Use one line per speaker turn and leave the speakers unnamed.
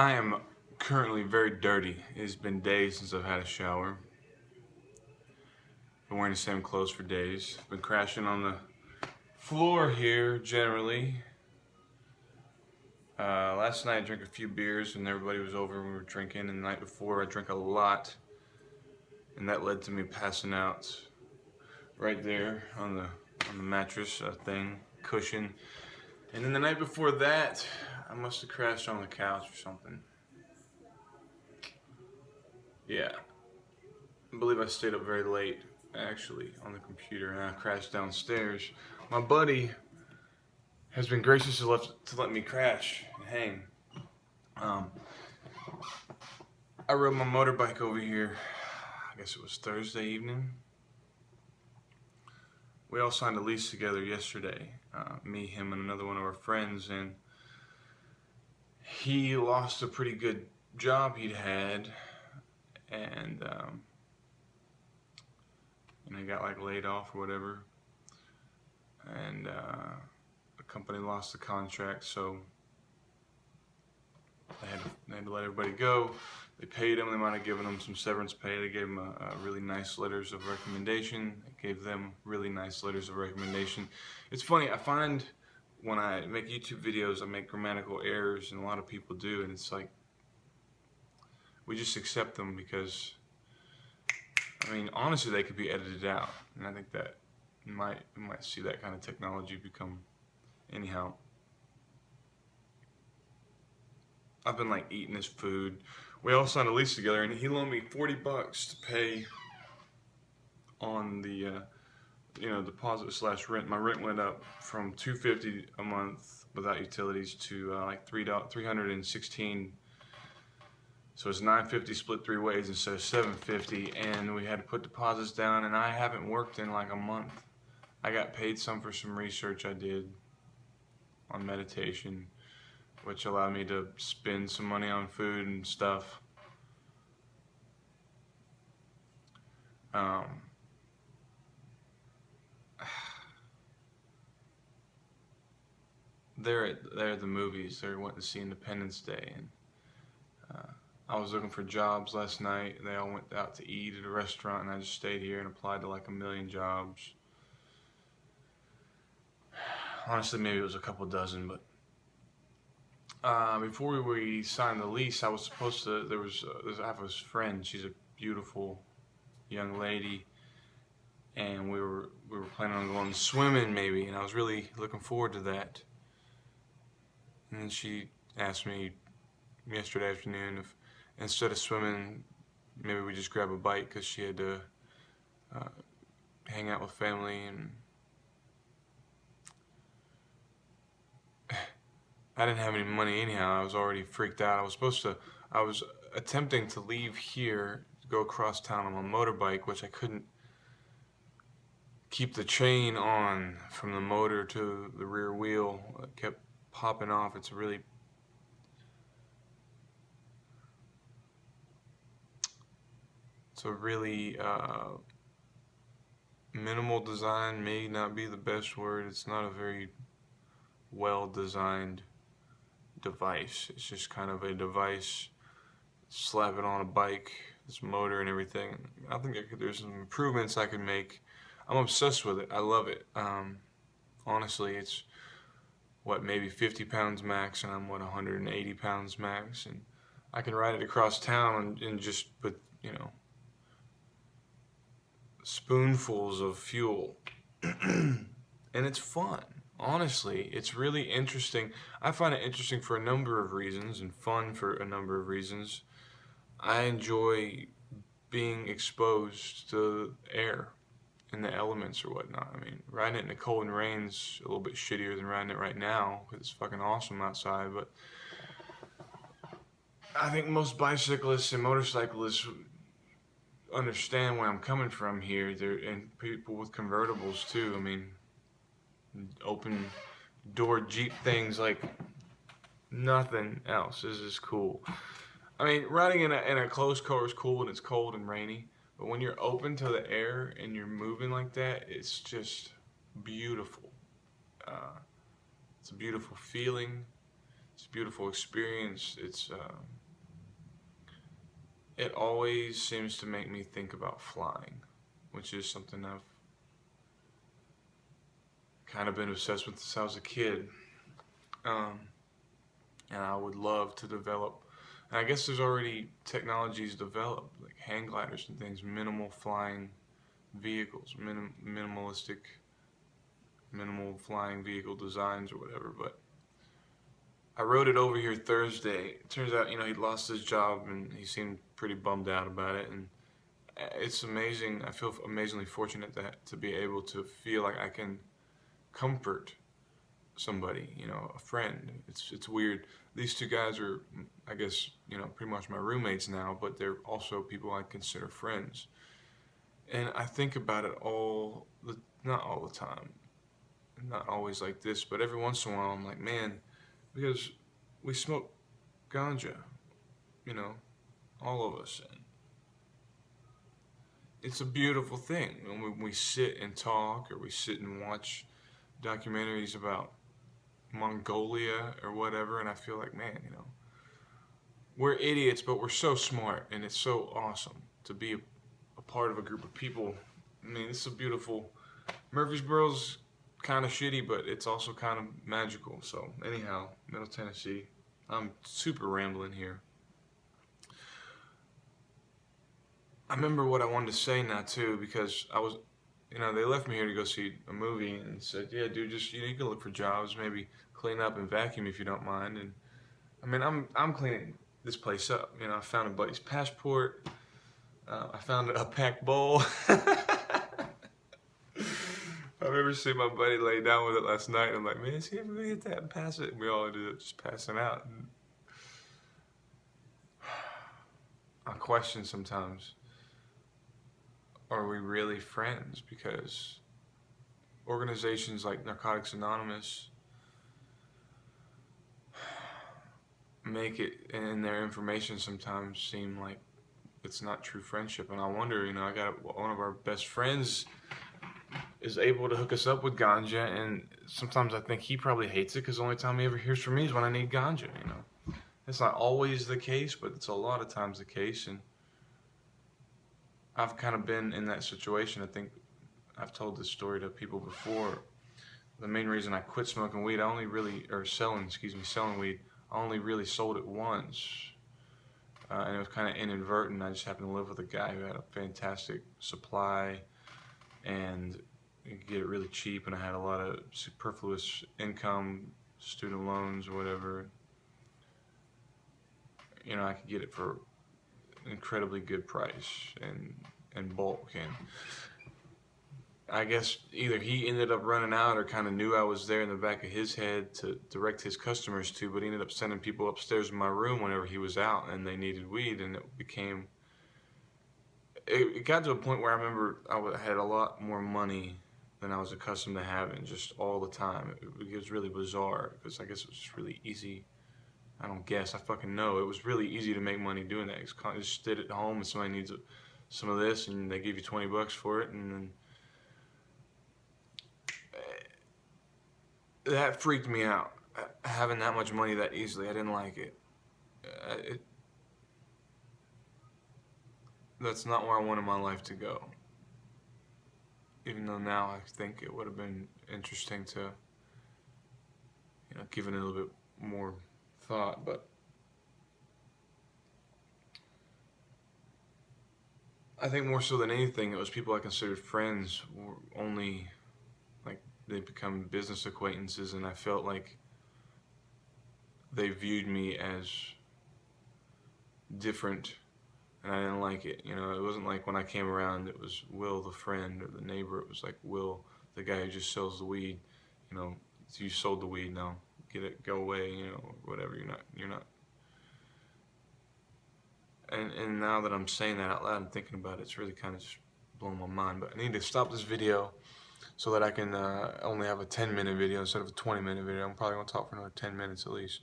I am currently very dirty. It has been days since I've had a shower. Been wearing the same clothes for days. Been crashing on the floor here generally. Last night I drank a few beers and everybody was over and we were drinking. And the night before I drank a lot, and that led to me passing out right there on the mattress thing cushion. And then the night before that, I must have crashed on the couch or something. Yeah, I believe I stayed up very late, actually, on the computer, and I crashed downstairs. My buddy has been gracious enough to let me crash and hang. Um, I rode my motorbike over here, I guess it was Thursday evening. We all signed a lease together yesterday, me, him, and another one of our friends, and he lost a pretty good job he'd had, and he got like laid off or whatever, and the company lost the contract, so they had to let everybody go. They paid him. They might have given him some severance pay. They gave him a really nice letters of recommendation. They gave them really nice letters of recommendation. It's funny, I find when I make YouTube videos, I make grammatical errors, and a lot of people do, and it's like, we just accept them because, I mean, honestly, they could be edited out, and I think that we might see that kind of technology become, anyhow. I've been like eating his food. We all signed a lease together, and he loaned me $40 to pay on the deposit slash rent. My rent went up from $250 a month without utilities to like $316. So it's $950 split three ways instead of $750, and we had to put deposits down. And I haven't worked in like a month. I got paid some for some research I did on meditation, which allowed me to spend some money on food and stuff. They're at the movies. They went to see Independence Day, and I was looking for jobs last night. They all went out to eat at a restaurant, and I just stayed here and applied to like a million jobs. Honestly, maybe it was a couple dozen, but before we signed the lease, I was supposed to. I have a friend. She's a beautiful young lady, and we were planning on going swimming maybe, and I was really looking forward to that. And then she asked me yesterday afternoon if instead of swimming, maybe we just grab a bike because she had to hang out with family, and I didn't have any money anyhow. I was already freaked out. I was attempting to leave here, to go across town on my motorbike, which I couldn't keep the chain on from the motor to the rear wheel. It kept popping off. It's a really minimal design, may not be the best word. It's not a very well designed device. It's just kind of a device, slap it on a bike, this motor and everything. I think there's some improvements I could make. I'm obsessed with it. I love it. Honestly, it's maybe 50 pounds max, and I'm 180 pounds max, and I can ride it across town and just put, spoonfuls of fuel. And it's fun. Honestly, it's really interesting. I find it interesting for a number of reasons and fun for a number of reasons. I enjoy being exposed to air and the elements or whatnot. I mean, riding it in the cold and rain's a little bit shittier than riding it right now because it's fucking awesome outside, but I think most bicyclists and motorcyclists understand where I'm coming from here. And people with convertibles too. I mean, open door Jeep things like nothing else. This is cool. I mean, riding in a closed car is cool when it's cold and rainy, but when you're open to the air and you're moving like that, it's just beautiful. It's a beautiful feeling. It's a beautiful experience. It always seems to make me think about flying, which is something I've kind of been obsessed with since I was a kid. Um, and I would love to develop. And I guess there's already technologies developed, like hang gliders and things, minimal flying vehicles, minimalistic, minimal flying vehicle designs or whatever. But I rode it over here Thursday. It turns out, he'd lost his job and he seemed pretty bummed out about it. And it's amazing. I feel amazingly fortunate to be able to feel like I can comfort somebody, a friend. It's weird. These two guys are, I guess, pretty much my roommates now, but they're also people I consider friends. And I think about it not all the time, not always like this, but every once in a while I'm like, man, because we smoke ganja, all of us. And it's a beautiful thing. When we sit and talk or we sit and watch documentaries about Mongolia or whatever, and I feel like, man, we're idiots, but we're so smart, and it's so awesome to be a part of a group of people. I mean, it's a beautiful. Murfreesboro's kind of shitty, but it's also kind of magical. So, anyhow, Middle Tennessee. I'm super rambling here. I remember what I wanted to say now, too, because I was, they left me here to go see a movie and said, yeah, dude, just, you can look for jobs, maybe clean up and vacuum if you don't mind. And, I mean, I'm cleaning this place up. I found a buddy's passport. I found a packed bowl. I remember seeing my buddy lay down with it last night. And I'm like, man, is he ever going to get that and pass it? And we all ended up just passing out. And I question sometimes, are we really friends? Because organizations like Narcotics Anonymous make it in their information sometimes seem like it's not true friendship. And I wonder, I got one of our best friends is able to hook us up with ganja, and sometimes I think he probably hates it because the only time he ever hears from me is when I need ganja. It's not always the case, but it's a lot of times the case. And I've kind of been in that situation. I think I've told this story to people before. The main reason I quit smoking weed, selling weed, I only really sold it once. And it was kind of inadvertent. I just happened to live with a guy who had a fantastic supply and you could get it really cheap, and I had a lot of superfluous income, student loans or whatever. I could get it for an incredibly good price and bulk. And I guess either he ended up running out or kind of knew I was there in the back of his head to direct his customers to, but he ended up sending people upstairs in my room whenever he was out and they needed weed, and it got to a point where I remember I had a lot more money than I was accustomed to having just all the time. It was really bizarre because I guess it was just really easy. I fucking know. It was really easy to make money doing that. You just sit at home and somebody needs some of this and they give you $20 for it, and then that freaked me out. Having that much money that easily, I didn't like it. That's not where I wanted my life to go. Even though now I think it would have been interesting to, give it a little bit more thought, but I think more so than anything, it was people I considered friends were only, like, they become business acquaintances, and I felt like they viewed me as different, and I didn't like it. It wasn't like when I came around, it was Will the friend or the neighbor. It was like Will, the guy who just sells the weed. You sold the weed, now get it, go away. Whatever. You're not. And now that I'm saying that out loud and thinking about it, it's really kind of just blowing my mind. But I need to stop this video so that I can only have a 10-minute video instead of a 20-minute video. I'm probably gonna talk for another 10 minutes at least.